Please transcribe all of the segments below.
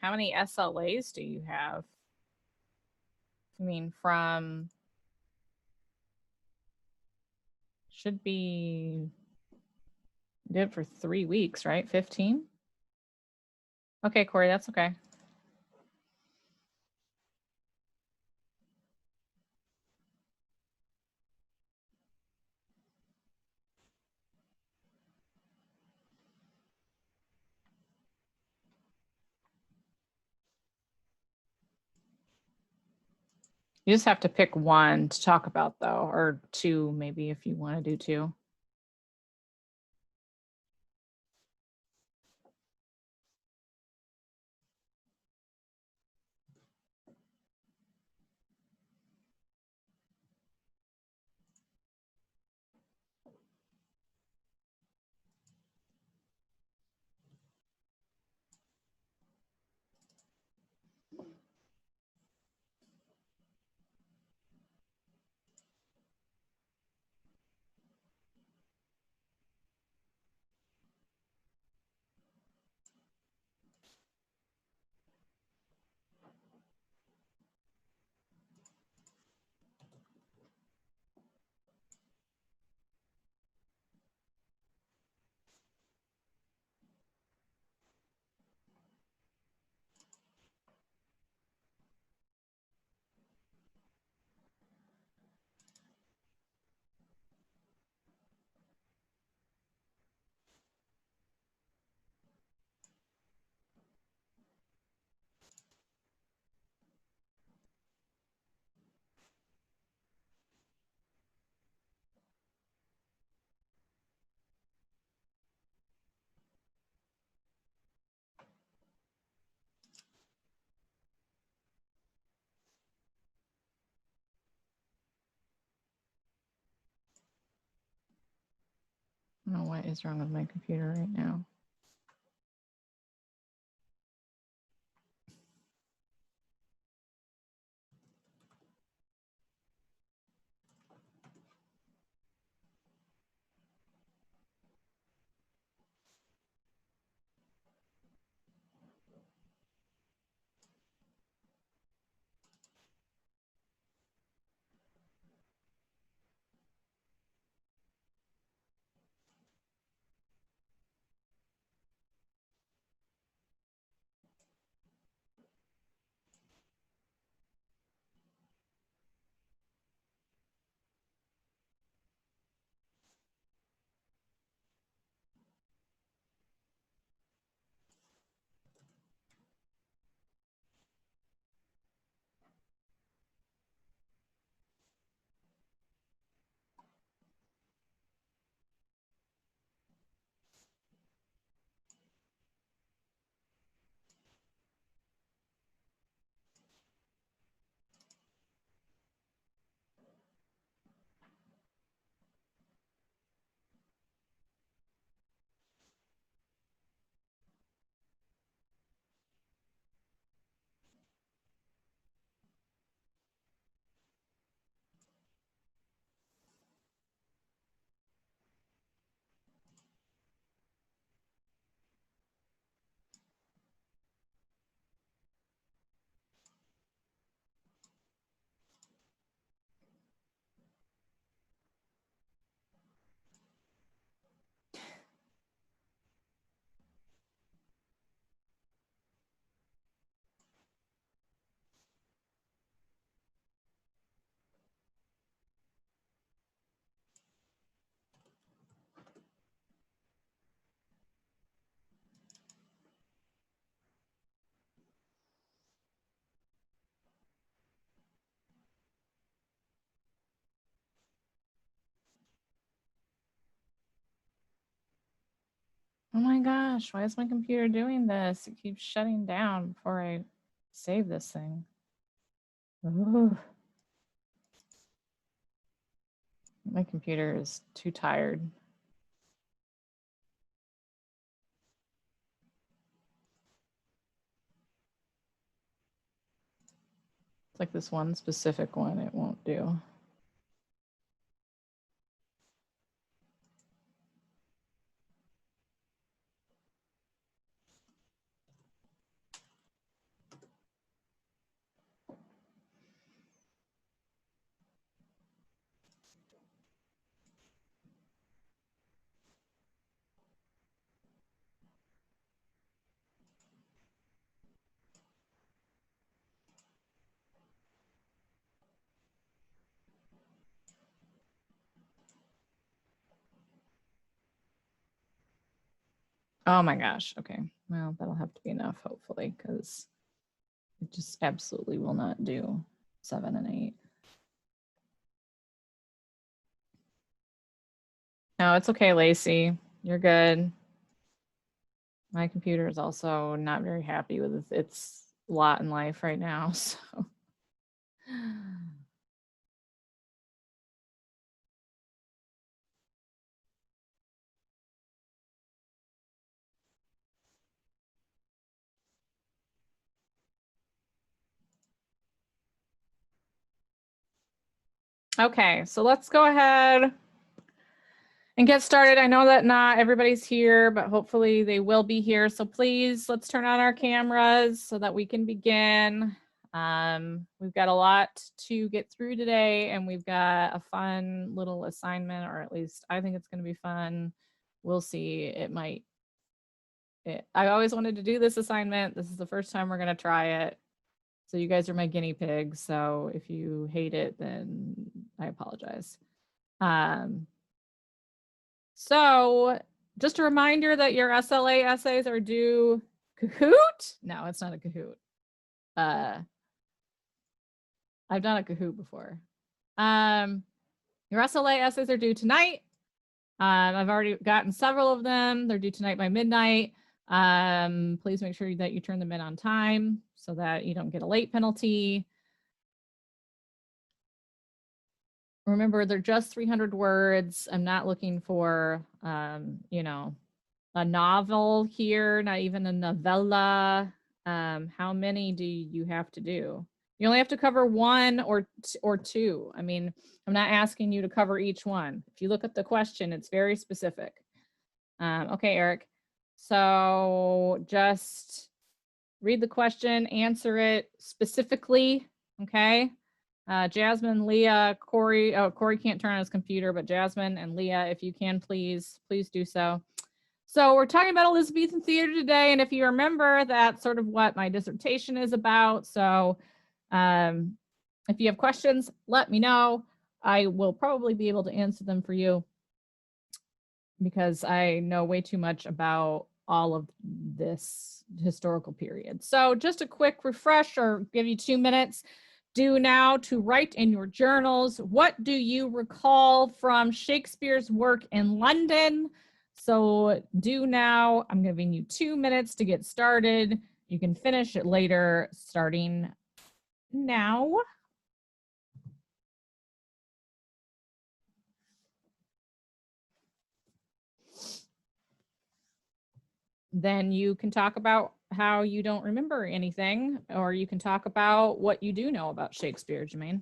How many SLAs do you have? I mean, from should be did for 3 weeks, right? 15? Okay, Corey, that's okay. You just have to pick one to talk about though, or two maybe if you want to do two. I don't know what is wrong with my computer right now. Oh my gosh, why is my computer doing this? It keeps shutting down before I save this thing. Ooh. My computer is too tired. It's like this one specific one, it won't do. Oh my gosh. Okay. Well, that'll have to be enough, hopefully, because it just absolutely will not do 7 and 8. No, it's okay, Lacey. You're good. My computer is also not very happy with its lot in life right now, so. Okay, so let's go ahead and get started. I know that not everybody's here, but hopefully they will be here. So please, let's turn on our cameras so that we can begin. We've got a lot to get through today, and we've got a fun little assignment, or at least I think it's going to be fun. We'll see. It might. I always wanted to do this assignment. This is the first time we're going to try it. So you guys are my guinea pigs. So if you hate it, then I apologize. So just a reminder that your SLA essays are due Kahoot. No, it's not a Kahoot. I've done a Kahoot before. Your SLA essays are due tonight. I've already gotten several of them. They're due tonight by midnight. Please make sure that you turn them in on time so that you don't get a late penalty. Remember, they're just 300 words. I'm not looking for, you know, a novel here, not even a novella. How many do you have to do? You only have to cover one or two. I mean, I'm not asking you to cover each one. If you look at the question, it's very specific. Okay, Eric. So just read the question, answer it specifically, okay? Jasmine, Leah, Corey. Oh, Corey can't turn on his computer, but Jasmine and Leah, if you can, please do so. So we're talking about Elizabethan theater today, and if you remember, that's sort of what my dissertation is about. So if you have questions, let me know. I will probably be able to answer them for you because I know way too much about all of this historical period. So just a quick refresh, or give you 2 minutes. Do now to write in your journals, what do you recall from Shakespeare's work in London? So do now. I'm giving you 2 minutes to get started. You can finish it later, starting now. Then you can talk about how you don't remember anything, or you can talk about what you do know about Shakespeare, Jermaine.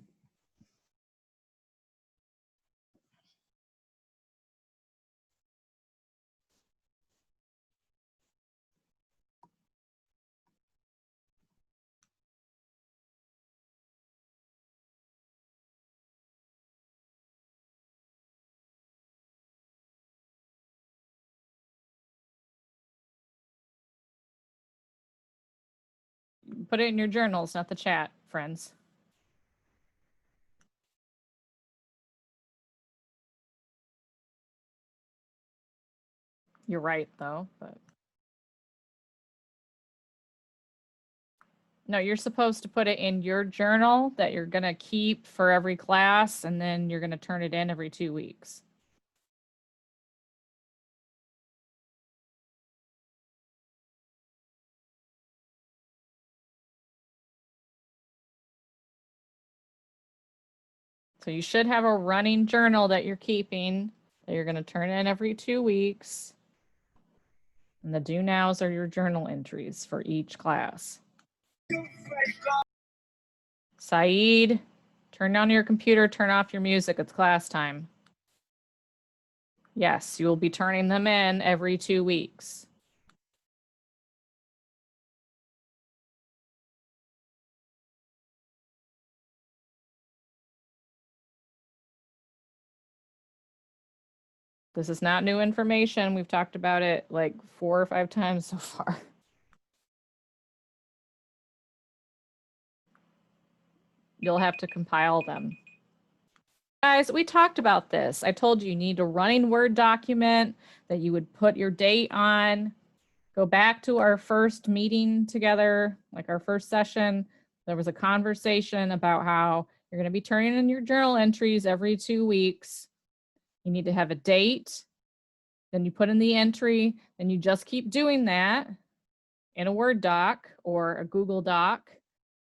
Put it in your journals, not the chat, friends. You're right, though, but. No, you're supposed to put it in your journal that you're going to keep for every class, and then you're going to turn it in every 2 weeks. So you should have a running journal that you're keeping that you're going to turn in every 2 weeks. And the do nows are your journal entries for each class. Saeed, turn on your computer, turn off your music. It's class time. Yes, you will be turning them in every 2 weeks. This is not new information. We've talked about it like 4 or 5 times so far. You'll have to compile them. Guys, we talked about this. I told you need a running Word document that you would put your date on. go back to our first meeting together, like our first session. There was a conversation about how you're going to be turning in your journal entries every 2 weeks. You need to have a date. Then you put in the entry, and you just keep doing that in a Word doc or a Google Doc,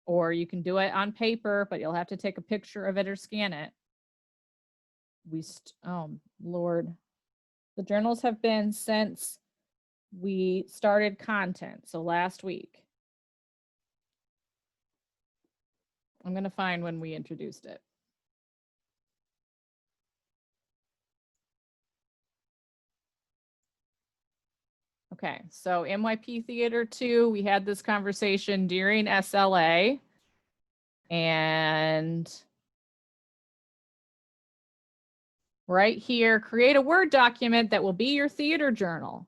or you can do it on paper, but you'll have to take a picture of it or scan it. Oh, Lord. The journals have been since we started content, so last week. I'm going to find when we introduced it. Okay, so MYP Theater 2, we had this conversation during SLA. And right here, create a Word document that will be your theater journal.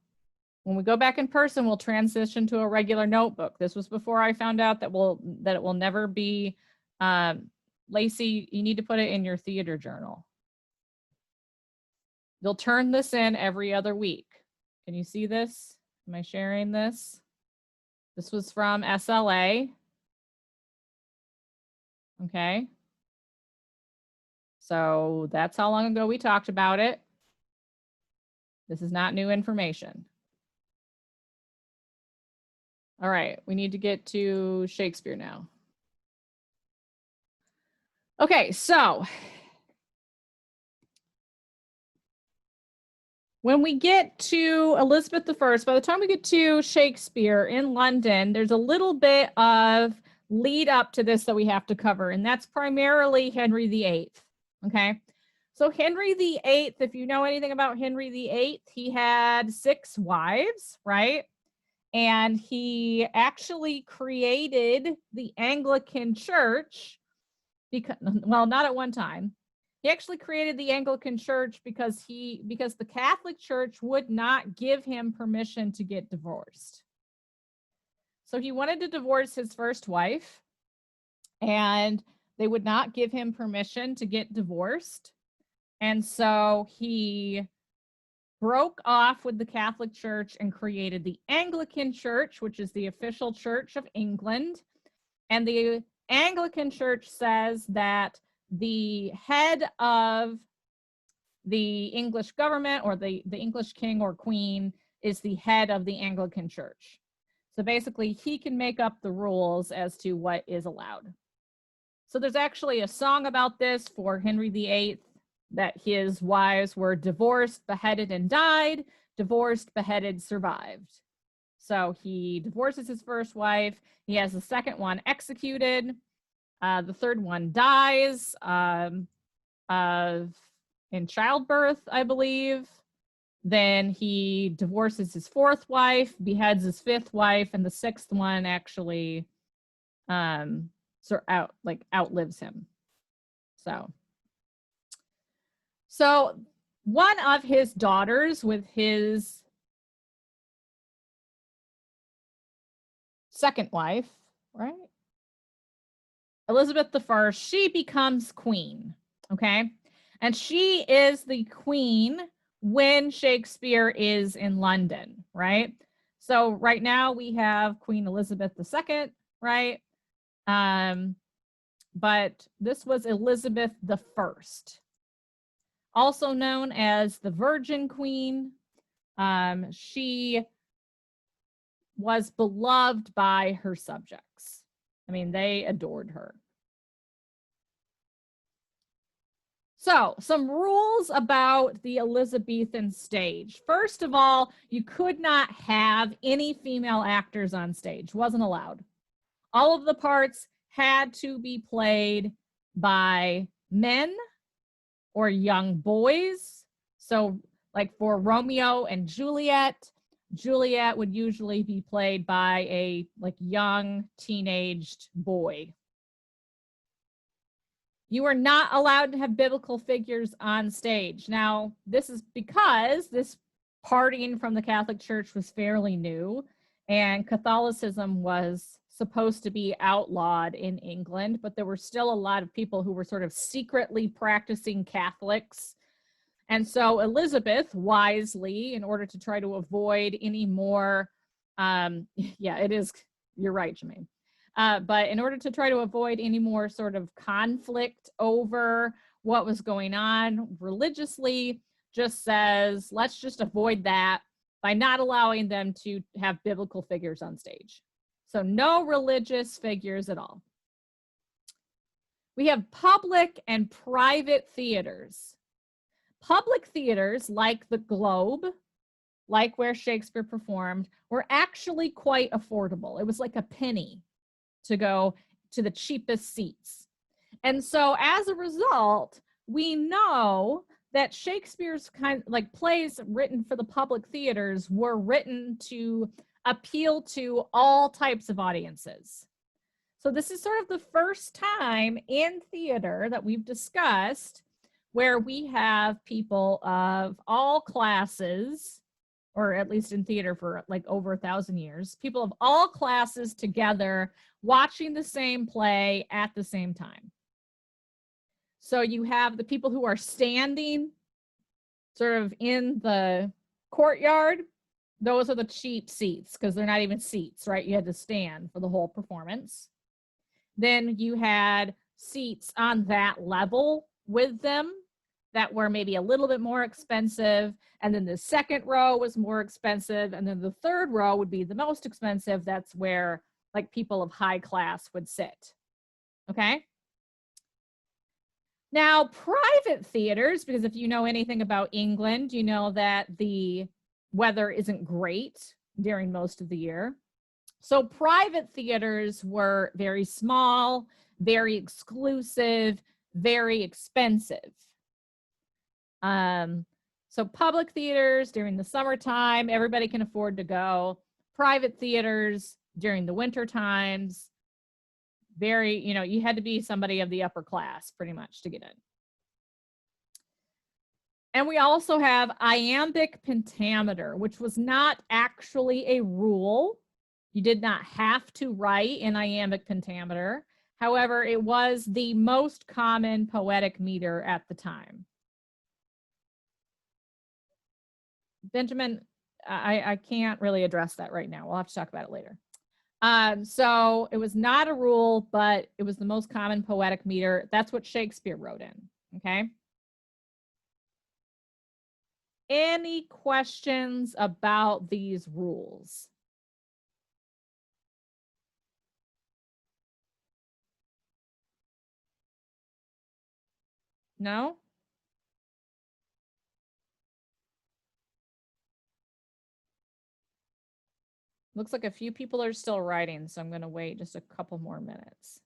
When we go back in person, we'll transition to a regular notebook. This was before I found out that it will never be, Lacey, you need to put it in your theater journal. You'll turn this in every other week. Can you see this? Am I sharing this? This was from SLA. Okay. So that's how long ago we talked about it. This is not new information. All right, we need to get to Shakespeare now. Okay, so when we get to Elizabeth I, by the time we get to Shakespeare in London, there's a little bit of lead up to this that we have to cover, and that's primarily Henry VIII, okay? So Henry VIII, if you know anything about Henry VIII, he had 6 wives, right? And he actually created the Anglican Church because, well, not at one time. He actually created the Anglican Church because the Catholic Church would not give him permission to get divorced. So he wanted to divorce his first wife, and they would not give him permission to get divorced. And so he broke off with the Catholic Church and created the Anglican Church, which is the official church of England. And the Anglican Church says that the head of the English government, or the English king or queen, is the head of the Anglican Church. So basically, he can make up the rules as to what is allowed. So there's actually a song about this for Henry VIII, that his wives were divorced, beheaded, and died, divorced, beheaded, survived. So he divorces his first wife. He has the second one executed. The third one dies in childbirth, I believe. Then he divorces his fourth wife, beheads his fifth wife, and the sixth one actually outlives him. So one of his daughters with his second wife, right? Elizabeth I, she becomes queen, okay? And she is the queen when Shakespeare is in London, right? So right now we have Queen Elizabeth II, right? But this was Elizabeth I, also known as the Virgin Queen. She was beloved by her subjects. I mean, they adored her. So, some rules about the Elizabethan stage. First of all, you could not have any female actors on stage. Wasn't allowed. All of the parts had to be played by men or young boys. So, like for Romeo and Juliet, Juliet would usually be played by a young teenaged boy. You are not allowed to have biblical figures on stage. Now, this is because this parting from the Catholic Church was fairly new, and Catholicism was supposed to be outlawed in England, but there were still a lot of people who were sort of secretly practicing Catholics. And so Elizabeth, wisely, in order to try to avoid any more Yeah, it is. You're right, Jermaine. But in order to try to avoid any more sort of conflict over what was going on religiously, just says, let's just avoid that by not allowing them to have biblical figures on stage. So no religious figures at all. We have public and private theaters. Public theaters, like the Globe, like where Shakespeare performed, were actually quite affordable. It was like a penny to go to the cheapest seats. And so as a result, we know that Shakespeare's plays written for the public theaters were written to appeal to all types of audiences. So this is sort of the first time in theater that we've discussed where we have people of all classes, or at least in theater for like over 1,000 years, people of all classes together watching the same play at the same time. So you have the people who are standing sort of in the courtyard. Those are the cheap seats because they're not even seats, right? You had to stand for the whole performance. Then you had seats on that level with them that were maybe a little bit more expensive. And then the second row was more expensive. And then the third row would be the most expensive. That's where like people of high class would sit. Okay. Now, private theaters, because if you know anything about England, you know that the weather isn't great during most of the year. So private theaters were very small, very exclusive, very expensive. So public theaters during the summertime, everybody can afford to go. Private theaters during the winter times, very, you had to be somebody of the upper class pretty much to get in. And we also have iambic pentameter, which was not actually a rule. You did not have to write in iambic pentameter. However, it was the most common poetic meter at the time. Benjamin, I can't really address that right now. We'll have to talk about it later. So it was not a rule, but it was the most common poetic meter. That's what Shakespeare wrote in, okay? Any questions about these rules? No? Looks like a few people are still writing, so I'm going to wait just a couple more minutes.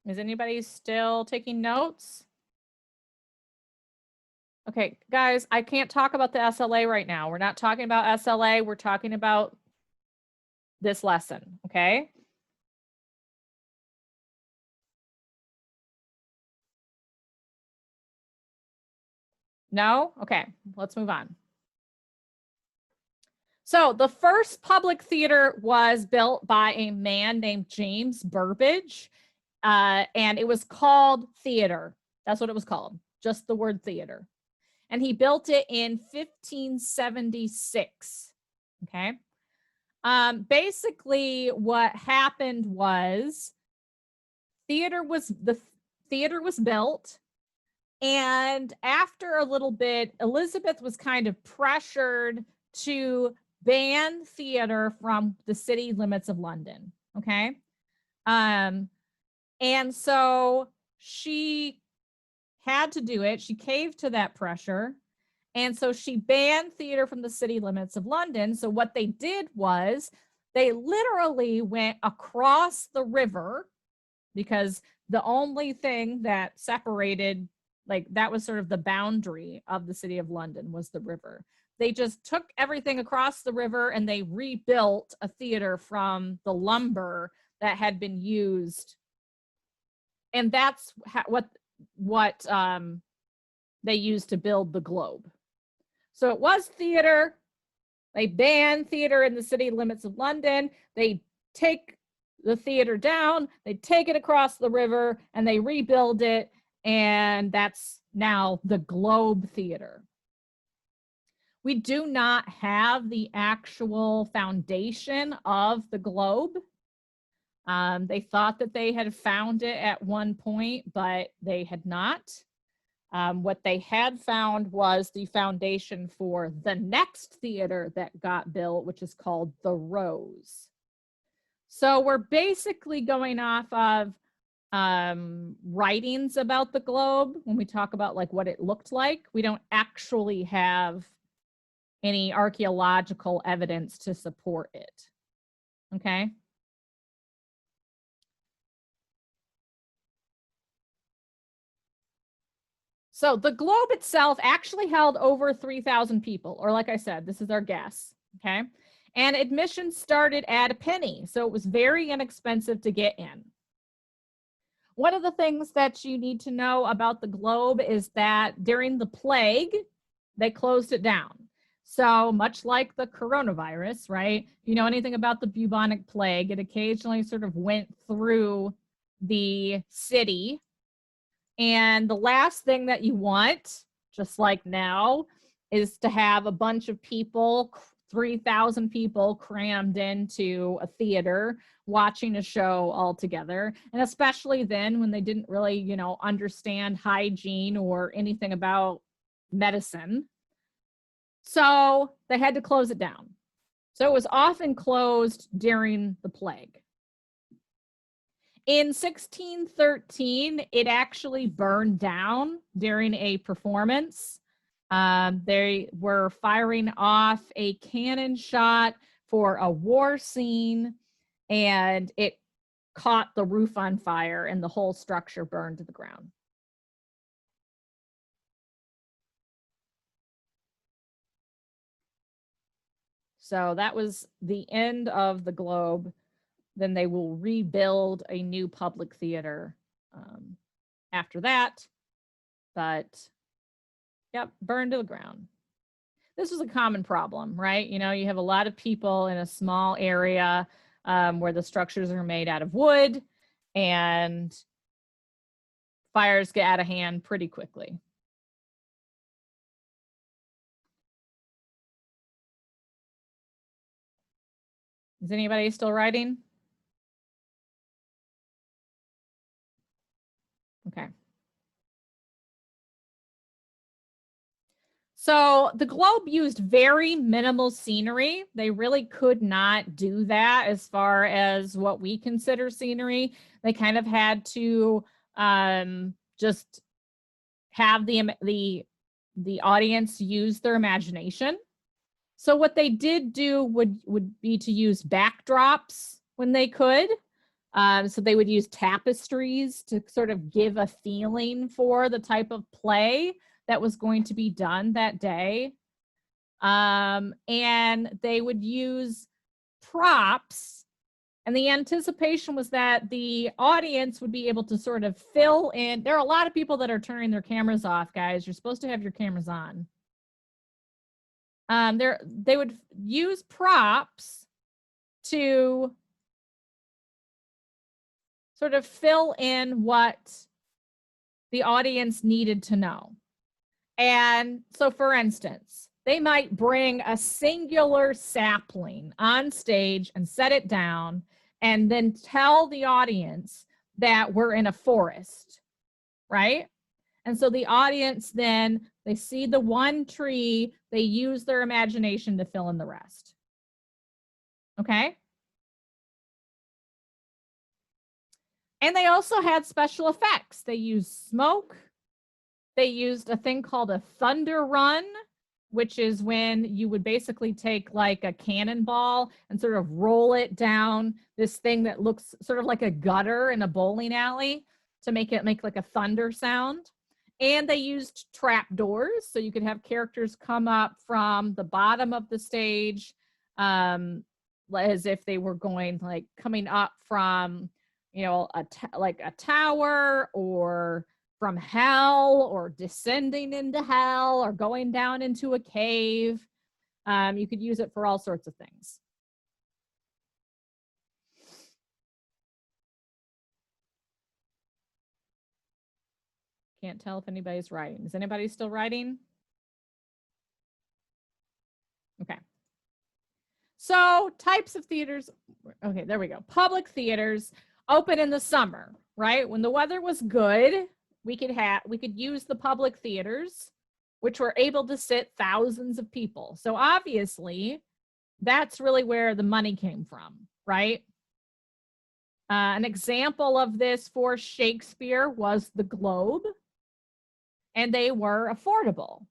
Is anybody still taking notes? Okay, guys, I can't talk about the SLA right now. We're not talking about SLA. We're talking about this lesson, okay? No? Okay, let's move on. So the first public theater was built by a man named James Burbage, and it was called Theater. That's what it was called, just the word theater. And he built it in 1576, okay? Basically, what happened was the theater was built, and after a little bit, Elizabeth was kind of pressured to ban theater from the city limits of London. Okay. And so she had to do it. She caved to that pressure. And so she banned theater from the city limits of London. So what they did was they literally went across the river, because the only thing that separated, like that was sort of the boundary of the city of London, was the river. They just took everything across the river and they rebuilt a theater from the lumber that had been used And that's what they used to build the Globe. So it was theater. They banned theater in the city limits of London. They take the theater down, they take it across the river, and they rebuild it. And that's now the Globe Theater. We do not have the actual foundation of the Globe. They thought that they had found it at one point, but they had not. What they had found was the foundation for the next theater that got built, which is called the Rose. So we're basically going off of writings about the Globe when we talk about like what it looked like. We don't actually have any archaeological evidence to support it. Okay. So the Globe itself actually held over 3,000 people, or like I said, this is our guess, okay? And admission started at a penny, so it was very inexpensive to get in. One of the things that you need to know about the Globe is that during the plague, they closed it down. So much like the coronavirus, right? If you know anything about the bubonic plague, it occasionally sort of went through the city. And the last thing that you want, just like now, is to have a bunch of people, 3,000 people crammed into a theater watching a show all together. And especially then when they didn't really, you know, understand hygiene or anything about medicine. So they had to close it down. So it was often closed during the plague. In 1613, it actually burned down during a performance. They were firing off a cannon shot for a war scene, and it caught the roof on fire and the whole structure burned to the ground. So that was the end of the Globe. Then they will rebuild a new public theater after that. But, yep, burned to the ground. This was a common problem, right? You know, you have a lot of people in a small area where the structures are made out of wood, and fires get out of hand pretty quickly. Is anybody still writing? Okay. So the Globe used very minimal scenery. They really could not do that as far as what we consider scenery. They kind of had to just have the audience use their imagination. So what they did do would be to use backdrops when they could. So they would use tapestries to sort of give a feeling for the type of play that was going to be done that day. And they would use props. And the anticipation was that the audience would be able to sort of fill in. There are a lot of people that are turning their cameras off, guys. You're supposed to have your cameras on. They would use props to sort of fill in what the audience needed to know. And so, for instance, they might bring a singular sapling on stage and set it down and then tell the audience that we're in a forest, right? And so the audience then, they see the one tree, they use their imagination to fill in the rest. Okay? And they also had special effects. They used smoke. They used a thing called a thunder run, which is when you would basically take like a cannonball and sort of roll it down this thing that looks sort of like a gutter in a bowling alley to make it make like a thunder sound. And they used trap doors, so you could have characters come up from the bottom of the stage as if they were going like coming up from, you know, like a tower, or from hell, or descending into hell, or going down into a cave. You could use it for all sorts of things. Can't tell if anybody's writing. Is anybody still writing? Okay. So types of theaters. Okay, there we go. Public theaters open in the summer, right? When the weather was good, we could use the public theaters, which were able to sit thousands of people. So obviously, that's really where the money came from, right? An example of this for Shakespeare was the Globe, and they were affordable.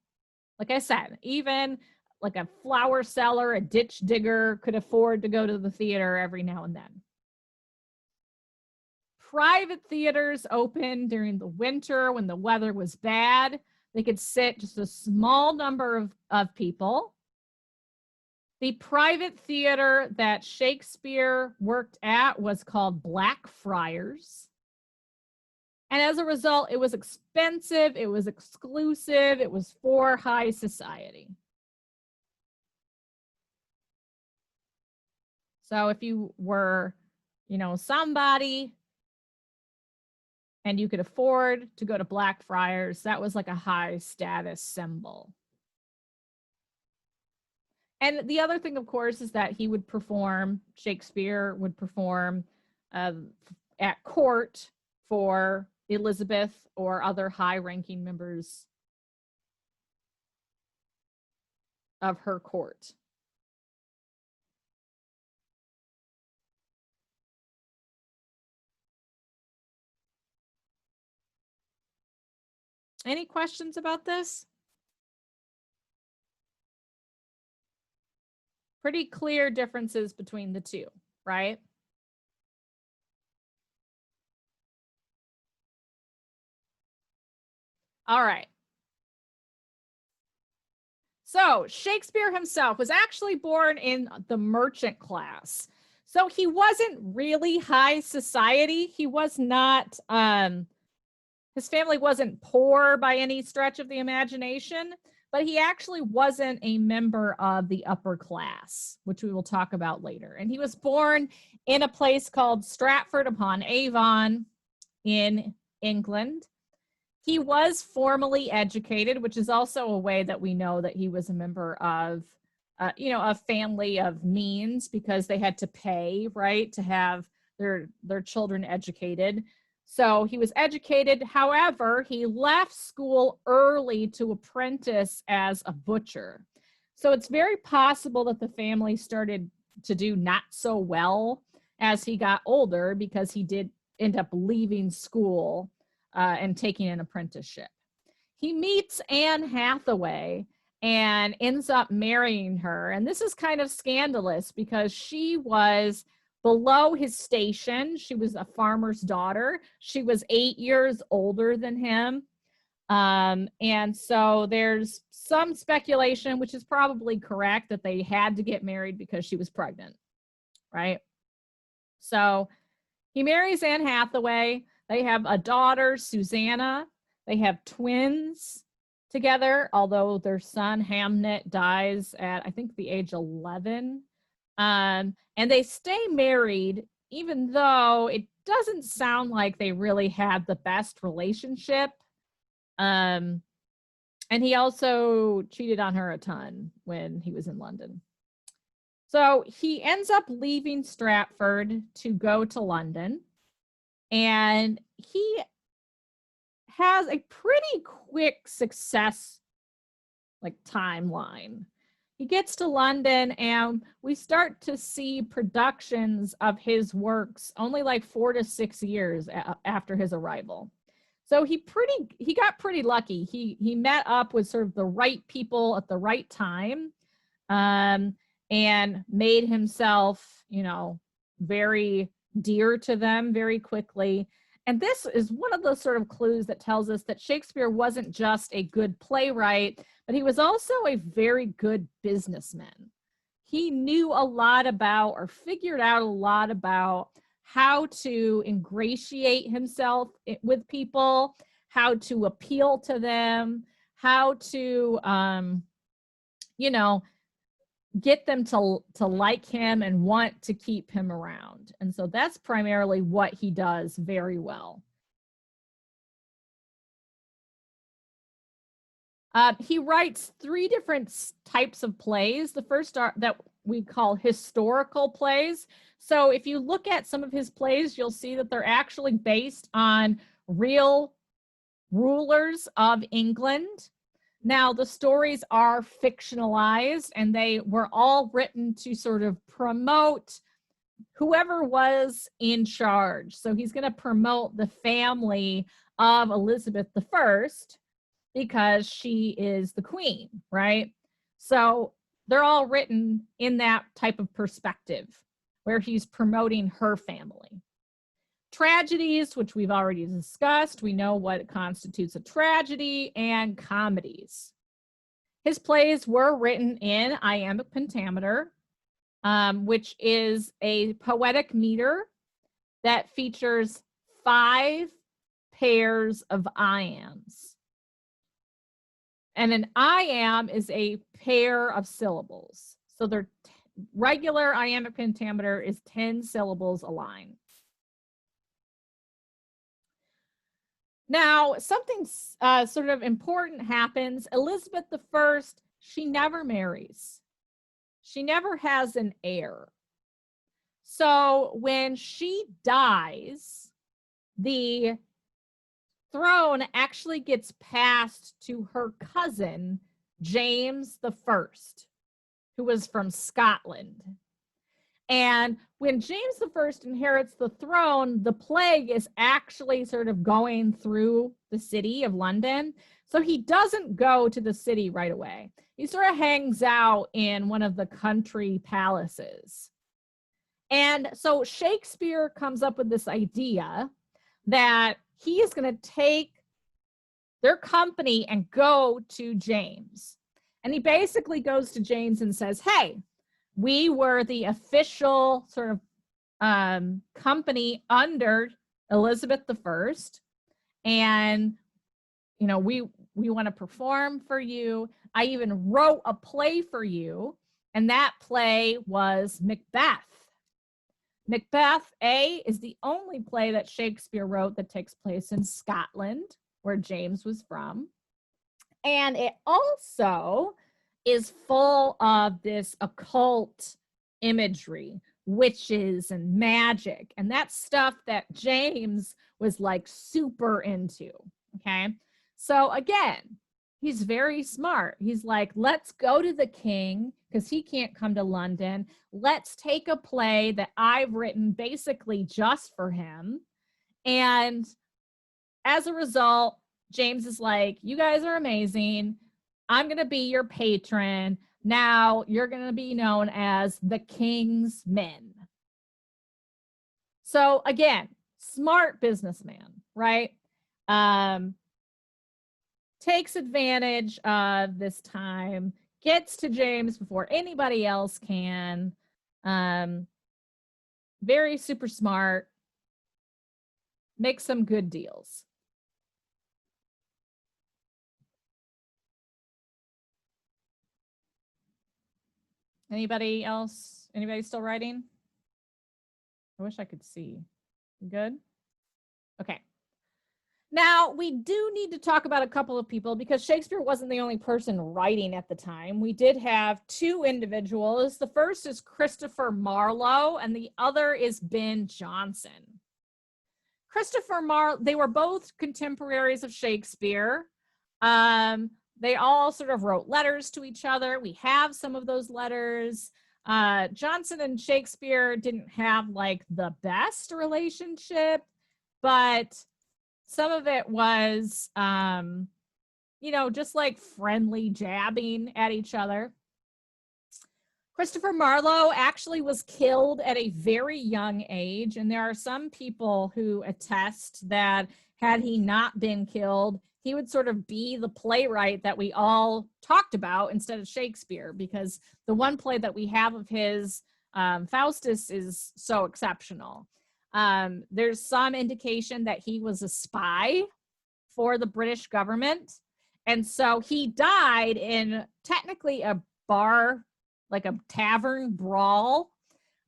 Like I said, even like a flower seller, a ditch digger could afford to go to the theater every now and then. Private theaters open during the winter when the weather was bad. They could sit just a small number of people. The private theater that Shakespeare worked at was called Blackfriars. And as a result, it was expensive, it was exclusive, it was for high society. So if you were, you know, somebody and you could afford to go to Blackfriars, that was like a high status symbol. And the other thing, of course, is that he would perform, Shakespeare would perform at court for Elizabeth or other high-ranking members of her court. Any questions about this? Pretty clear differences between the two, right? All right. So Shakespeare himself was actually born in the merchant class. So he wasn't really high society. He was not, his family wasn't poor by any stretch of the imagination, but he actually wasn't a member of the upper class, which we will talk about later. And he was born in a place called Stratford upon Avon in England. He was formally educated, which is also a way that we know that he was a member of, you know, a family of means, because they had to pay, right, to have their children educated. So he was educated. However, he left school early to apprentice as a butcher. So it's very possible that the family started to do not so well as he got older, because he did end up leaving school and taking an apprenticeship. He meets Anne Hathaway and ends up marrying her. And this is kind of scandalous because she was below his station. She was a farmer's daughter. She was 8 years older than him. And so there's some speculation, which is probably correct, that they had to get married because she was pregnant, right? So he marries Anne Hathaway. They have a daughter, Susanna. They have twins together, although their son, Hamnet, dies at, I think, the age 11. And they stay married, even though it doesn't sound like they really had the best relationship. And he also cheated on her a ton when he was in London. So he ends up leaving Stratford to go to London. And he has a pretty quick success, like, timeline. He gets to London and we start to see productions of his works only like 4 to 6 years after his arrival. So he got pretty lucky. He met up with sort of the right people at the right time, and made himself, you know, very dear to them very quickly. And this is one of the sort of clues that tells us that Shakespeare wasn't just a good playwright, but he was also a very good businessman. He knew a lot about, or figured out a lot about, how to ingratiate himself with people, how to appeal to them, how to, you know, get them to like him and want to keep him around. And so that's primarily what he does very well. He writes 3 different types of plays. The first are that we call historical plays. So if you look at some of his plays, you'll see that they're actually based on real rulers of England. Now, the stories are fictionalized, and they were all written to sort of promote whoever was in charge. So he's going to promote the family of Elizabeth I because she is the queen, right? So they're all written in that type of perspective where he's promoting her family. Tragedies, which we've already discussed, we know what constitutes a tragedy, and comedies. His plays were written in iambic pentameter, which is a poetic meter that features 5 pairs of iambs. And an iamb is a pair of syllables. So their regular iambic pentameter is 10 syllables a line. Now, something sort of important happens. Elizabeth I, she never marries. She never has an heir. So when she dies, the throne actually gets passed to her cousin, James I, who was from Scotland. And when James I inherits the throne, the plague is actually sort of going through the city of London. So he doesn't go to the city right away. He sort of hangs out in one of the country palaces. And so Shakespeare comes up with this idea that he is going to take their company and go to James. And he basically goes to James and says, hey, we were the official sort of company under Elizabeth I. And, you know, we want to perform for you. I even wrote a play for you. And that play was Macbeth. Macbeth, is the only play that Shakespeare wrote that takes place in Scotland, where James was from. And it also is full of this occult imagery, witches and magic, and that's stuff that James was like super into, okay? So again, he's very smart. He's like, let's go to the king because he can't come to London. Let's take a play that I've written basically just for him. And as a result, James is like, you guys are amazing. I'm going to be your patron. Now you're going to be known as the King's Men. So again, smart businessman, right? Takes advantage of this time, gets to James before anybody else can. Very super smart, makes some good deals. Anybody else? Anybody still writing? I wish I could see. Good? Okay. Now, we do need to talk about a couple of people because Shakespeare wasn't the only person writing at the time. We did have 2 individuals. The first is Christopher Marlowe, and the other is Ben Jonson. Christopher Marlowe, they were both contemporaries of Shakespeare. They all sort of wrote letters to each other. We have some of those letters. Jonson and Shakespeare didn't have like the best relationship, but some of it was, you know, just like friendly jabbing at each other. Christopher Marlowe actually was killed at a very young age, and there are some people who attest that had he not been killed, he would sort of be the playwright that we all talked about instead of Shakespeare, because the one play that we have of his, Faustus, is so exceptional. There's some indication that he was a spy for the British government. And so he died in technically a bar, like a tavern brawl.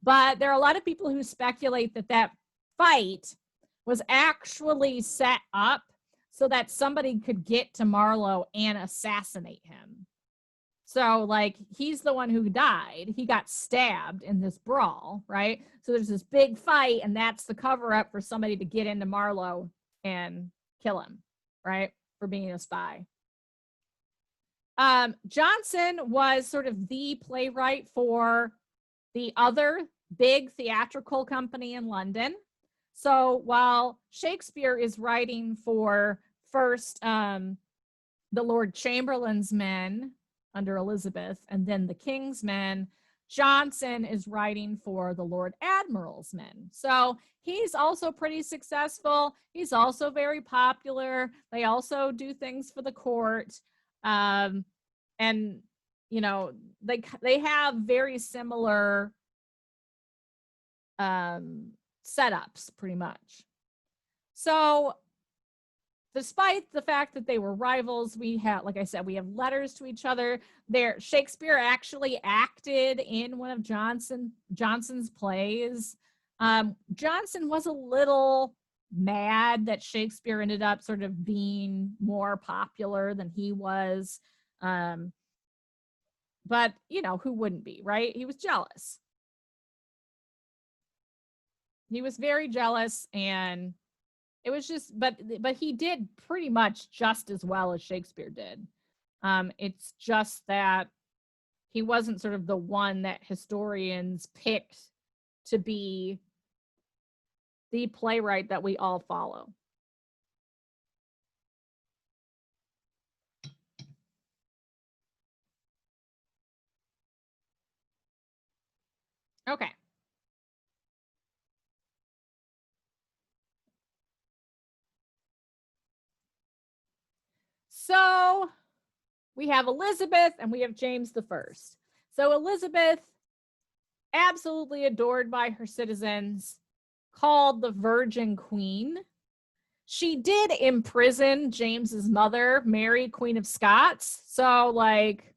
But there are a lot of people who speculate that that fight was actually set up so that somebody could get to Marlowe and assassinate him. So, like, he's the one who died. He got stabbed in this brawl, right? So there's this big fight, and that's the cover up for somebody to get into Marlowe and kill him, right? For being a spy. Jonson was sort of the playwright for the other big theatrical company in London. So while Shakespeare is writing for first the Lord Chamberlain's men under Elizabeth and then the King's men, Jonson is writing for the Lord Admiral's men. So he's also pretty successful. He's also very popular. They also do things for the court. And, you know, they have very similar setups pretty much. So despite the fact that they were rivals, we have, like I said, we have letters to each other. There, Shakespeare actually acted in one of Jonson's plays. Jonson was a little mad that Shakespeare ended up sort of being more popular than he was. But, you know, who wouldn't be, right? He was jealous. He was very jealous, and it was just, but he did pretty much just as well as Shakespeare did. It's just that he wasn't sort of the one that historians picked to be the playwright that we all follow. Okay. So we have Elizabeth and we have James I. So Elizabeth, absolutely adored by her citizens, called the Virgin Queen. She did imprison James's mother, Mary, Queen of Scots. So, like,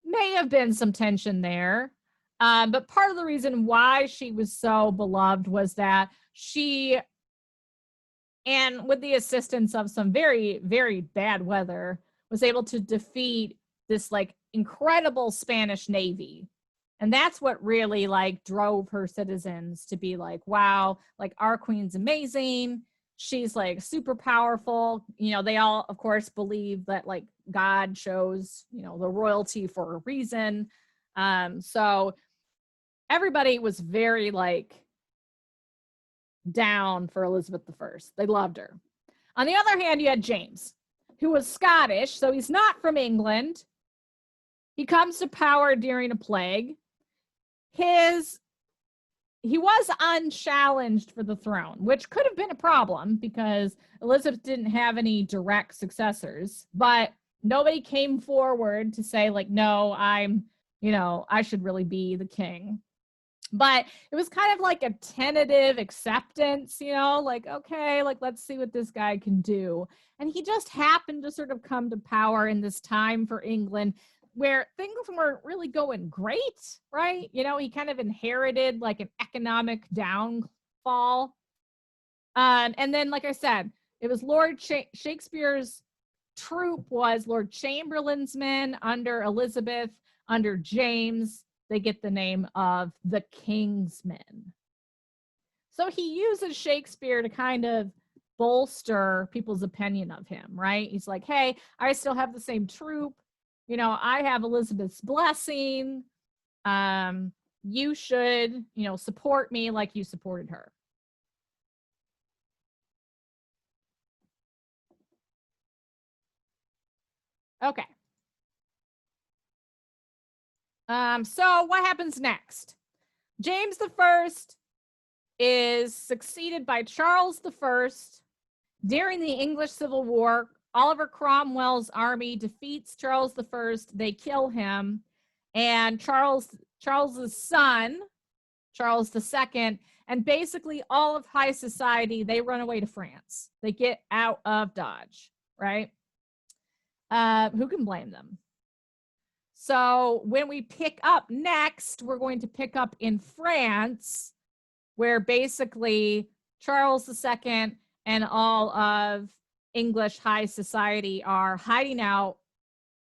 may have been some tension there. But part of the reason why she was so beloved was that she, and with the assistance of some very, very bad weather, was able to defeat this like incredible Spanish Navy. And that's what really like drove her citizens to be like, wow, like our queen's amazing. She's like super powerful. You know, they all, of course, believe that like God chose, you know, the royalty for a reason. So everybody was very like down for Elizabeth I. They loved her. On the other hand, you had James, who was Scottish, so he's not from England. He comes to power during a plague. He was unchallenged for the throne, which could have been a problem because Elizabeth didn't have any direct successors, but nobody came forward to say like, no, I should really be the king. But it was kind of like a tentative acceptance, you know, like, okay, like, let's see what this guy can do. And he just happened to sort of come to power in this time for England where things weren't really going great, right? You know, he kind of inherited like an economic downfall. And then, like I said, it was Shakespeare's troupe was Lord Chamberlain's men under Elizabeth, under James. They get the name of the King's Men. So he uses Shakespeare to kind of bolster people's opinion of him, right? He's like, hey, I still have the same troupe. You know, I have Elizabeth's blessing. You should, you know, support me like you supported her. Okay. So what happens next? James I is succeeded by Charles I. During the English Civil War, Oliver Cromwell's army defeats Charles I. They kill him, and Charles's son, Charles II, and basically all of high society, they run away to France. They get out of Dodge, right? Who can blame them? So when we pick up next, we're going to pick up in France, where basically Charles II and all of English high society are hiding out,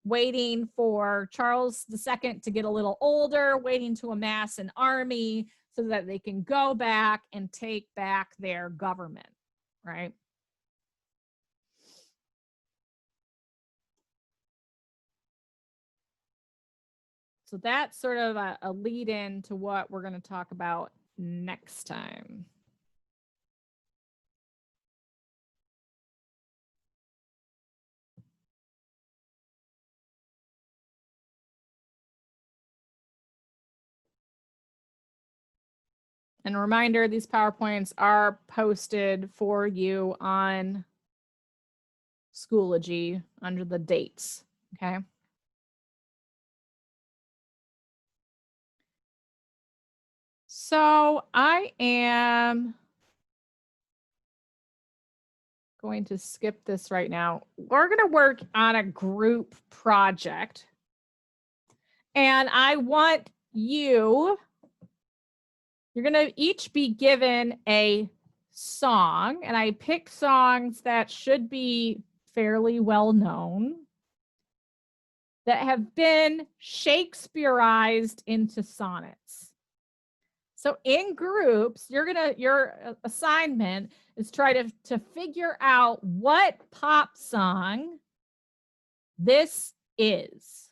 waiting for Charles II to get a little older, waiting to amass an army so that they can go back and take back their government, right? So that's sort of a lead in to what we're going to talk about next time. And a reminder, these PowerPoints are posted for you on Schoology under the dates, okay? So I am going to skip this right now. We're going to work on a group project. And I want you're going to each be given a song. And I picked songs that should be fairly well known, that have been Shakespeareized into sonnets. So in groups, your assignment is try to figure out what pop song this is.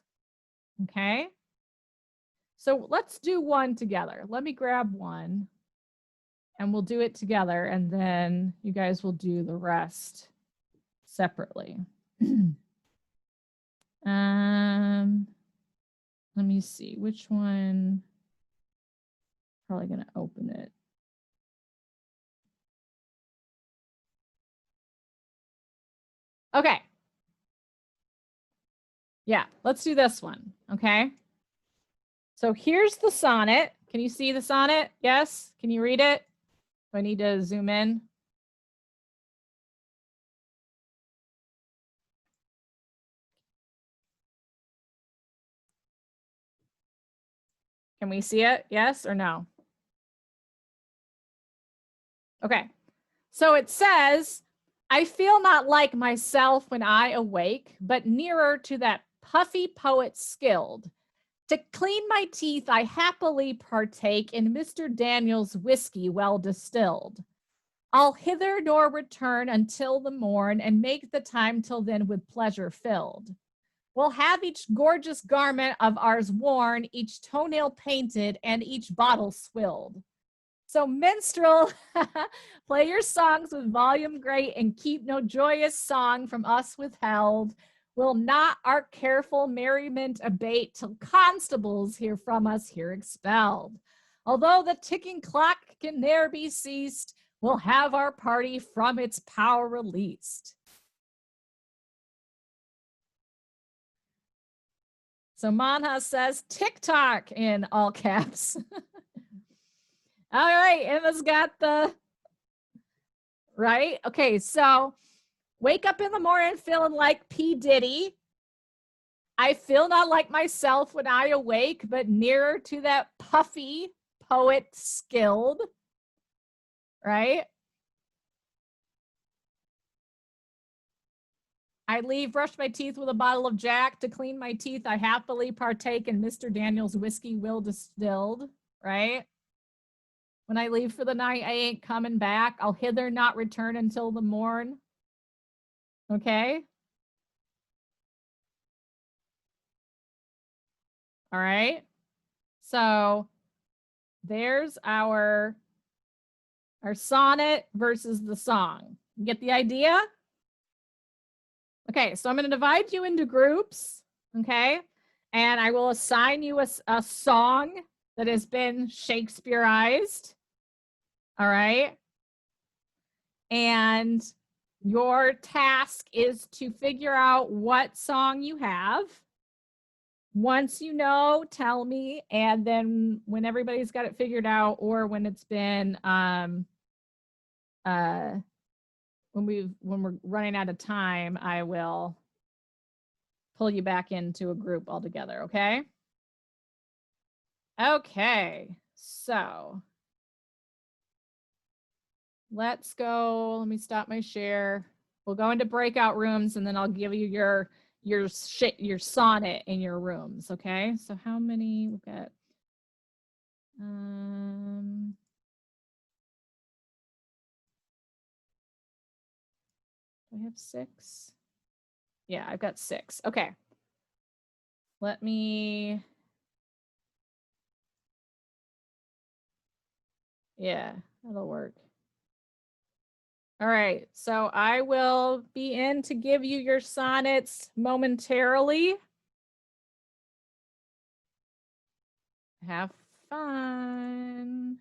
Okay. So let's do one together. Let me grab one and we'll do it together, and then you guys will do the rest separately. Let me see which one. Probably going to open it. Okay. Yeah, let's do this one. Okay. So here's the sonnet. Can you see the sonnet? Yes. Can you read it? Do I need to zoom in? Can we see it? Yes or no? Okay. So it says, I feel not like myself when I awake, but nearer to that puffy poet skilled. To clean my teeth, I happily partake in Mr. Daniel's whiskey well distilled. I'll hither nor return until the morn, and make the time till then with pleasure filled. We'll have each gorgeous garment of ours worn, each toenail painted, and each bottle swilled. So minstrel, play your songs with volume great, and keep no joyous song from us withheld. Will not our careful merriment abate, till constables hear from us here expelled. Although the ticking clock can ne'er be ceased, we'll have our party from its power released. So Manha says TikTok in all caps. All right, Emma's got the, right? Okay, so wake up in the morning feeling like P. Diddy. I feel not like myself when I awake, but nearer to that puffy poet skilled, right? I leave, brush my teeth with a bottle of Jack. To clean my teeth, I happily partake in Mr. Daniel's whiskey well distilled, right? When I leave for the night, I ain't coming back. I'll hither not return until the morn. Okay. All right. So there's our sonnet versus the song. You get the idea? Okay, so I'm going to divide you into groups. Okay. And I will assign you a song that has been Shakespeareized. All right. And your task is to figure out what song you have. once you know, tell me. And then when everybody's got it figured out, or when it's been, when we're running out of time, I will pull you back into a group altogether. Okay. Okay. So let's go. Let me stop my share. We'll go into breakout rooms and then I'll give you your sonnet in your rooms. Okay. So how many we've got? Do I have 6? Yeah, I've got 6. Okay. Let me. Yeah, that'll work. All right, so I will be in to give you your sonnets momentarily. Have fun.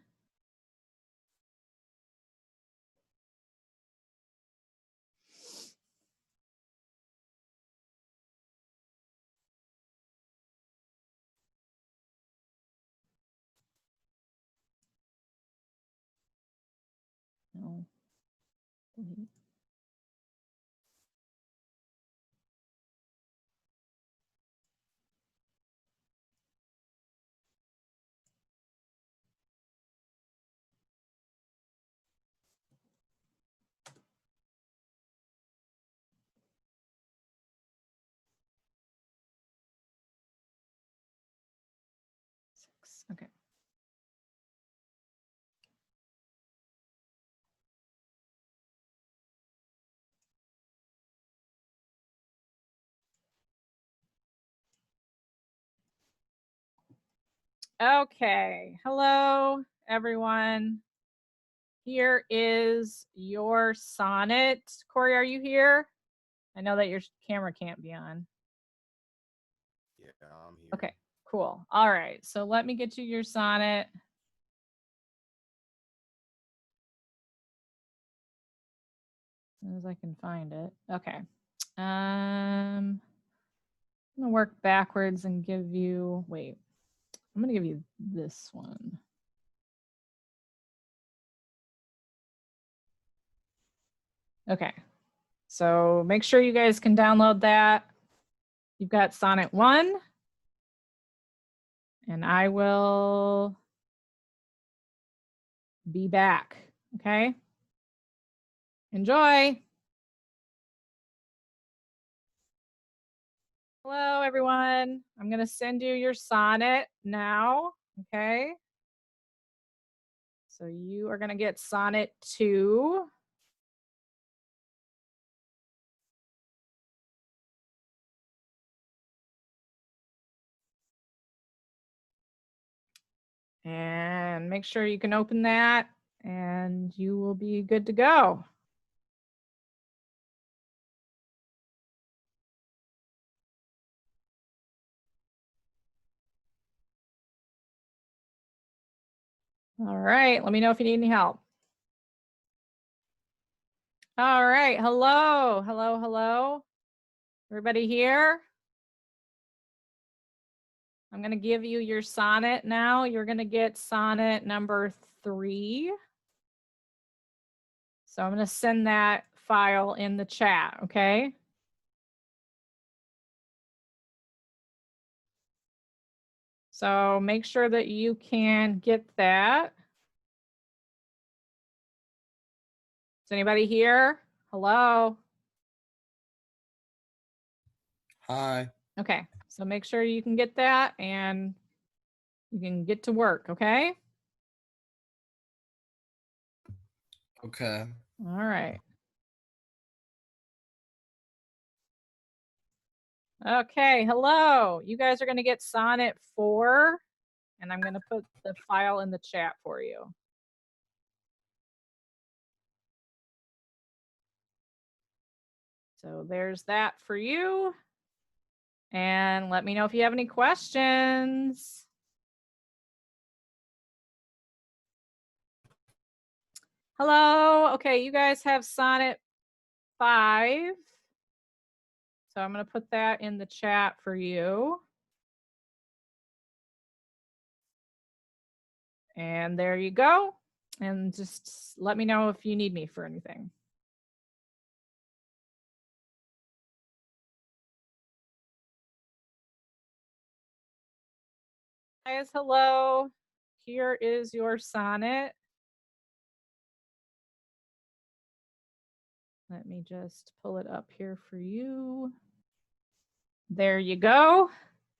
No. Okay. Okay. Hello, everyone. Here is your sonnet. Corey, are you here? I know that your camera can't be on. Yeah, I'm here. Okay, cool. All right. So let me get you your sonnet. As soon as I can find it. Okay. I'm gonna work backwards and give you, wait, I'm gonna give you this one. Okay. So make sure you guys can download that. You've got Sonnet 1. And I will be back. Okay. Enjoy. Hello, everyone. I'm going to send you your sonnet now. Okay. So you are going to get Sonnet 2. And make sure you can open that and you will be good to go. All right. Let me know if you need any help. All right. Hello. Hello. Hello. Everybody here? I'm going to give you your sonnet now. You're going to get sonnet number 3. So I'm going to send that file in the chat, okay? So make sure that you can get that. Is anybody here? Hello? Hi. Okay, so make sure you can get that and you can get to work, okay? Okay. All right. Okay, hello. You guys are going to get Sonnet 4, and I'm going to put the file in the chat for you. So there's that for you. And let me know if you have any questions. Hello. Okay, you guys have Sonnet 5. So I'm going to put that in the chat for you. And there you go. And just let me know if you need me for anything. Guys, hello. Here is your sonnet. Let me just pull it up here for you. There you go.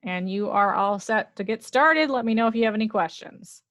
And you are all set to get started. Let me know if you have any questions.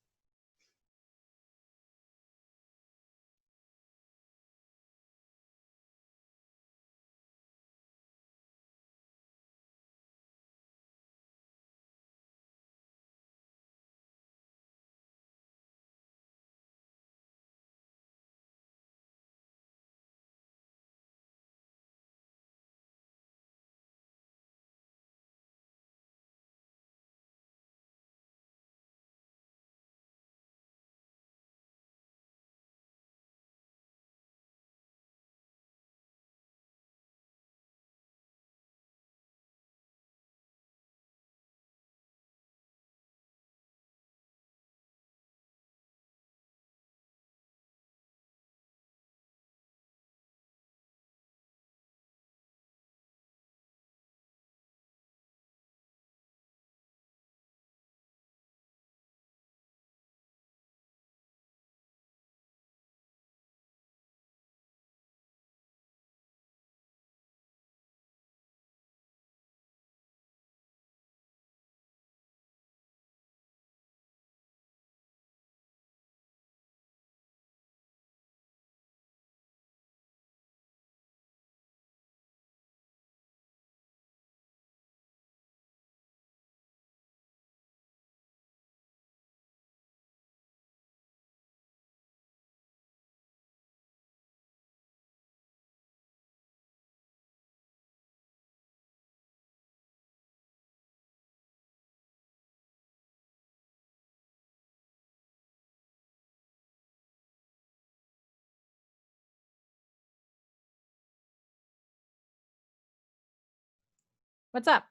What's up?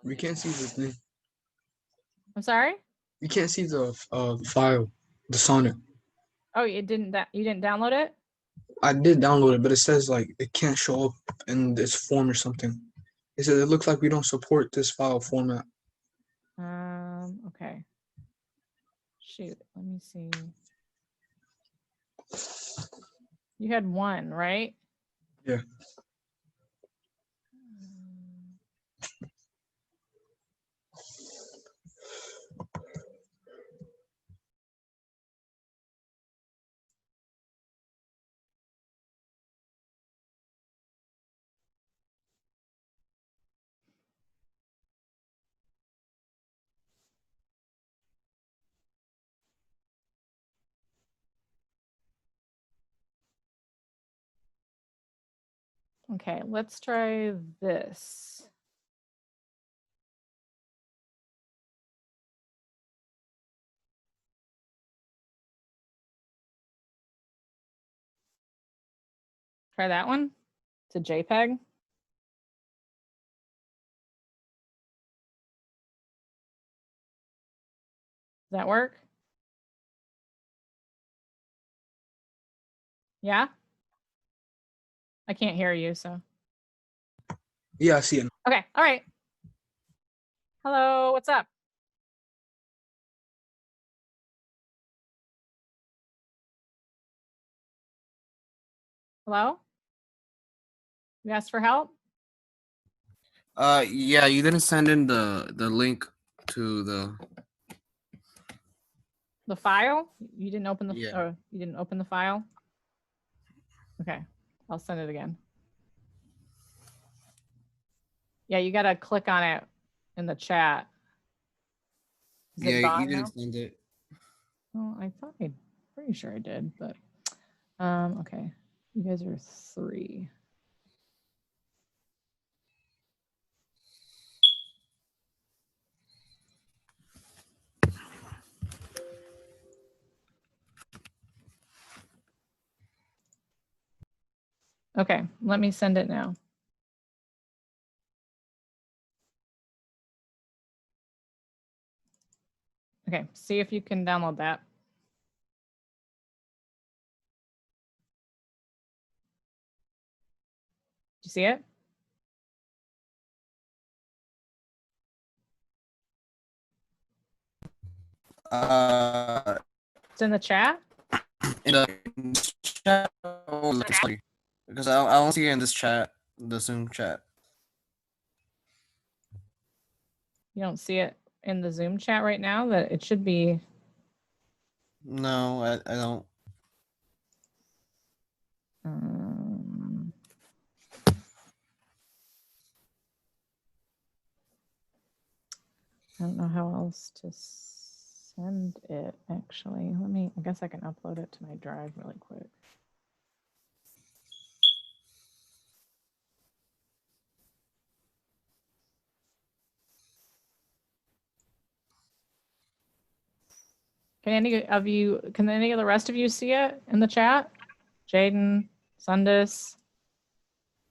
We can't see the thing. I'm sorry? We can't see the file, the sonnet. Oh, you didn't download it? I did download it, but it says like it can't show up in this form or something. It says it looks like we don't support this file format. Okay. Shoot, let me see. You had one, right? Yeah. Okay, let's try this. Try that one. It's a JPEG. Does that work? Yeah? I can't hear you, so. Yeah, I see it. Okay, all right. Hello, what's up? Hello? You asked for help? Yeah, you didn't send in the link to The file? You didn't open the Yeah. oh, you didn't open the file? Okay, I'll send it again. Yeah, you gotta click on it in the chat. Is it Yeah, gone you now? didn't send it. Oh, I thought pretty sure I did, but okay. You guys are 3. Okay, let me send it now. Okay, see if you can download that. Do you see it? It's in the chat. In the chat, because I don't see it in this chat, the Zoom chat. You don't see it in the Zoom chat right now. That it should be. No, I don't. I don't know how else to send it, actually. I guess I can upload it to my drive really quick. Can any of the rest of you see it in the chat? Jaden, Sundus,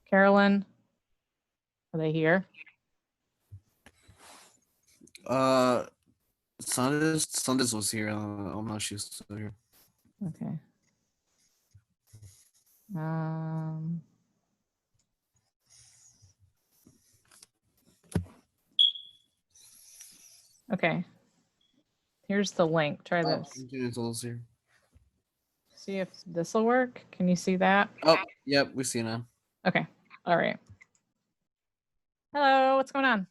Carolyn, are they here? Sundance was here. I don't know if she's still here. Okay. Okay. Here's the link. Try this. Janitor's here. See if this will work. Can you see that? Oh, yep, we see now. Okay. All right. Hello, what's going on?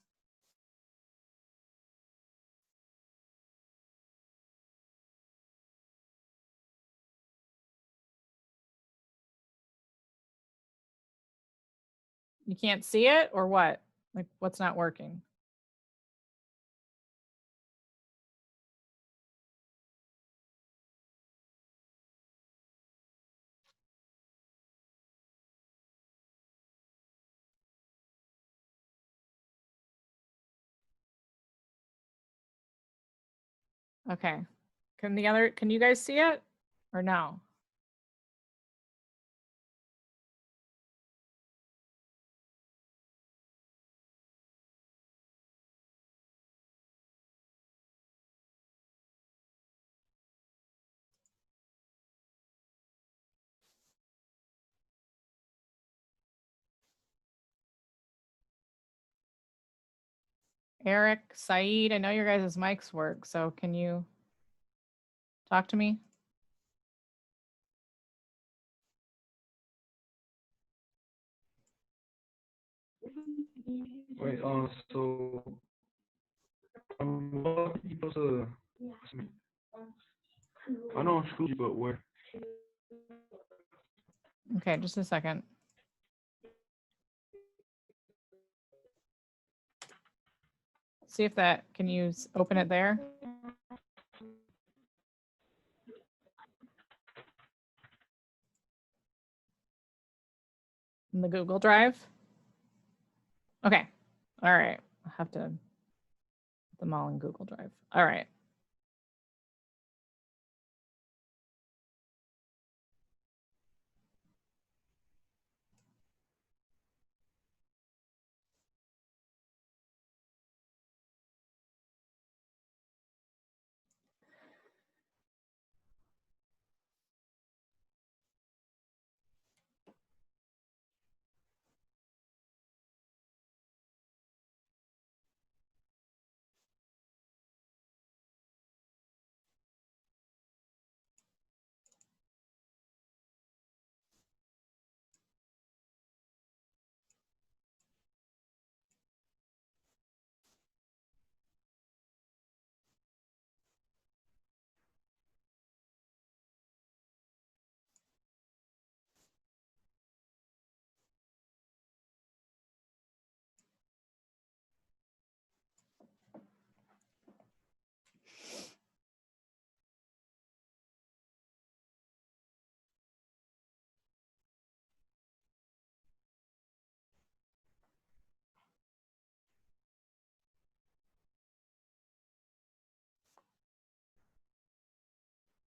You can't see it or what? Like what's not working? Okay. Can you guys see it or no? Eric, Saeed, I know your guys' mics work, so can you talk to me? Wait, so what you supposed to? I know I'm Scooby, but where? Okay, just a second. See if can you open it there? In the Google Drive? Okay. All right. I'll have to put them all in Google Drive. All right.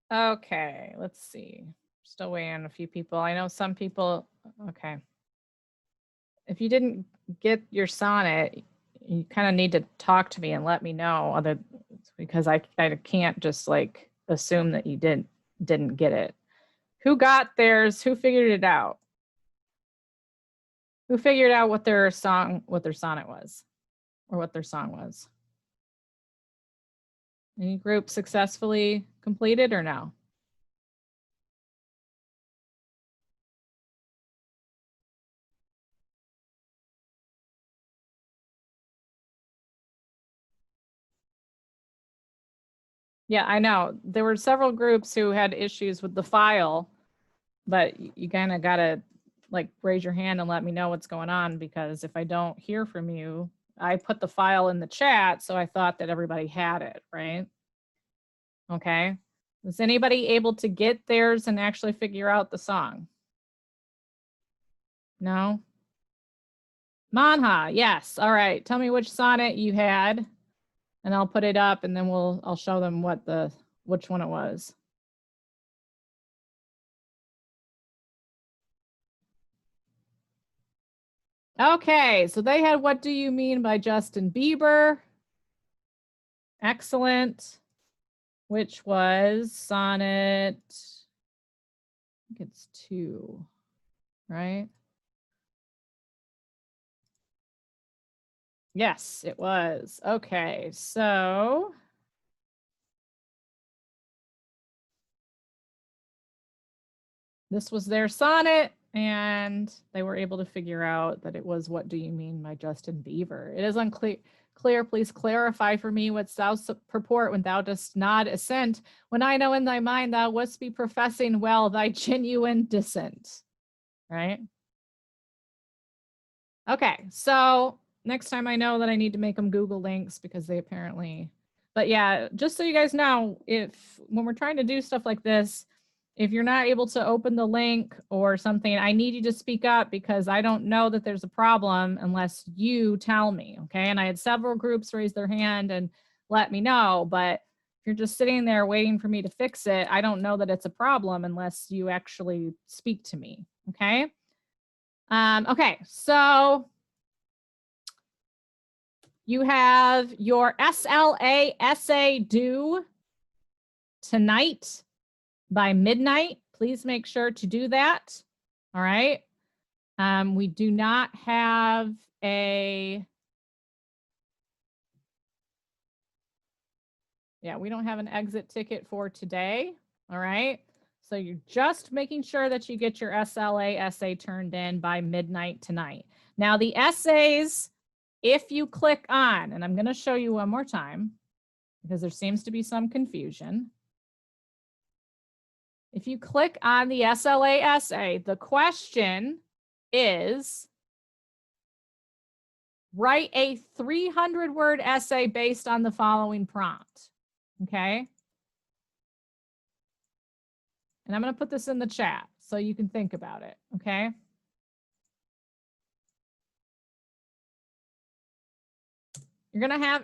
Okay, let's see. Still waiting on a few people. I know some people, okay. If you didn't get your sonnet, you kind of need to talk to me and let me know. because I can't just like assume that you didn't get it. Who got theirs? Who figured it out? Who figured out what their sonnet was, or what their song was? Any group successfully completed or no? Yeah, I know. There were several groups who had issues with the file, but you kind of got to like raise your hand and let me know what's going on, because if I don't hear from you, I put the file in the chat, so I thought that everybody had it, right? Okay. Was anybody able to get theirs and actually figure out the song? No? Manha, yes. All right. Tell me which sonnet you had, and I'll put it up, and then I'll show them which one it was. Okay, so they had What Do You Mean by Justin Bieber. Excellent. Which was sonnet, I think it's 2, right? Yes, it was. Okay, so this was their sonnet, and they were able to figure out that it was What Do You Mean by Justin Bieber. It is unclear. Please clarify for me what thou purport when thou dost nod assent, when I know in thy mind thou wouldst be professing well thy genuine dissent. Right? Okay, so next time I know that I need to make them Google links, because they apparently, but yeah, just so you guys know, when we're trying to do stuff like this, if you're not able to open the link or something, I need you to speak up, because I don't know that there's a problem unless you tell me, okay? And I had several groups raise their hand and let me know, but if you're just sitting there waiting for me to fix it, I don't know that it's a problem unless you actually speak to me, okay? Okay, so you have your SLA essay due tonight by midnight. Please make sure to do that. All right. We do not have we don't have an exit ticket for today. All right. So you're just making sure that you get your SLA essay turned in by midnight tonight. Now the essays, if you click on, and I'm going to show you one more time because there seems to be some confusion. If you click on the SLA essay, the question is write a 300-word essay based on the following prompt. Okay. And I'm going to put this in the chat so you can think about it. Okay. You're going to have,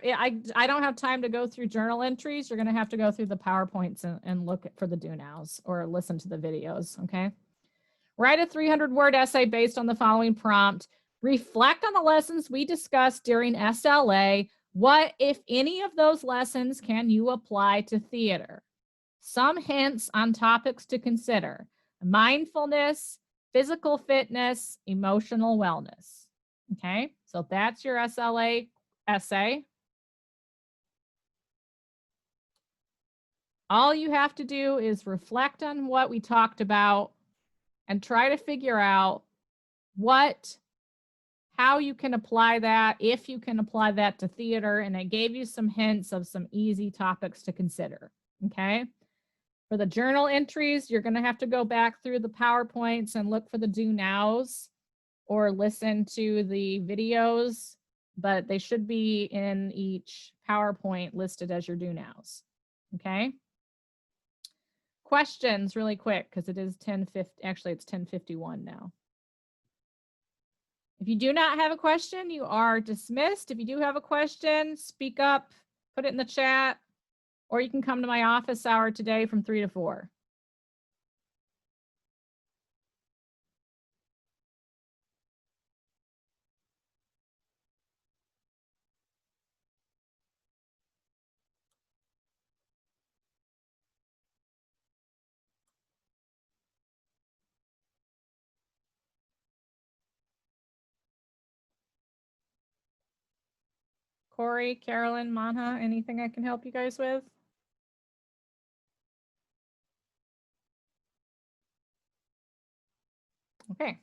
I don't have time to go through journal entries. You're going to have to go through the PowerPoints and look for the do nows or listen to the videos. Okay. Write a 300-word essay based on the following prompt. Reflect on the lessons we discussed during SLA. What, if any, of those lessons can you apply to theater? Some hints on topics to consider: mindfulness, physical fitness, emotional wellness. Okay, so that's your SLA essay. All you have to do is reflect on what we talked about and try to figure out how you can apply that, if you can apply that to theater. And I gave you some hints of some easy topics to consider. Okay. For the journal entries, you're going to have to go back through the PowerPoints and look for the do nows or listen to the videos, but they should be in each PowerPoint listed as your do nows. Okay. Questions really quick, because it is 10:50. Actually, it's 10:51 now. If you do not have a question, you are dismissed. If you do have a question, speak up, put it in the chat, or you can come to my office hour today from 3 to 4. Corey, Carolyn, Manha, anything I can help you guys with? Okay.